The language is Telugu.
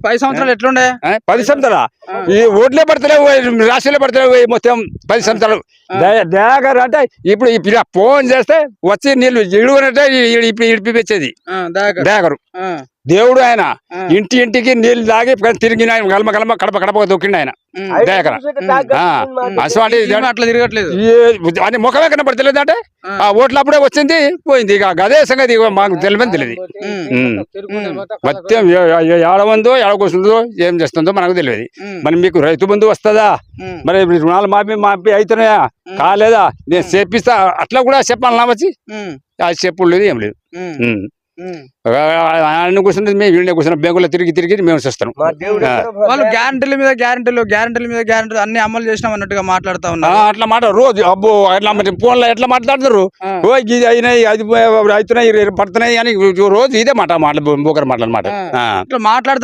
10 సంవత్సరాలు ఎట్లుండే 10 సంవత్సరాలు ఈ ఓట్లే పడతలేవు రాష్ట్రాలే పడతలేవు మొత్తం 10 సంవత్సరాలు దయాకర్ అంటే ఇప్పుడు ఇలా ఫోన్ చేస్తే వచ్చి నీళ్ళు ఇడుగునంటే ఇడిపించేది దయాకరు దేవుడు ఆయన ఇంటికి నీళ్లు తాగి తిరిగి గలమ గలమ కడప కడప దొక్కిండు ఆయన దయాకర్ అట్లా తిరగట్లేదు అని ముఖమే కనపడతలేదు అంటే ఆ ఓట్లు అప్పుడే వచ్చింది పోయింది ఇక గదే సంగతి మాకు తెలియని తెలియదు మొత్తం ఏడవందో ఏడకొస్తుందో ఏం చేస్తుందో మనకు తెలియదు మరి మీకు రైతు బంధు వస్తుందా మరి రుణాలు మాపి అవుతున్నాయా కాలేదా నేను చేపిస్తా అట్లా కూడా చెప్పాలన్నా వచ్చి అది చెప్పుడు లేదు ఏం లేదు ఆయన కూర్చుంటే మేము వీళ్ళని కూర్చున్నాం బ్యాంకులో తిరిగి మేము చేస్తాం వాళ్ళు గ్యారంటీల మీద గ్యారంటీలు అన్ని అమలు చేసినాం అన్నట్టుగా మాట్లాడుతా ఉన్నారు అట్లా మాట రోజు అబ్బో అట్లా ఫోన్ లో ఎట్లా మాట్లాడతారు ఓ ఇది అయినాయి అది అవుతున్నాయి పడుతున్నాయి అని రోజు ఇదే మాట బోకర్ మాట్లాడమాట మాట్లాడతారు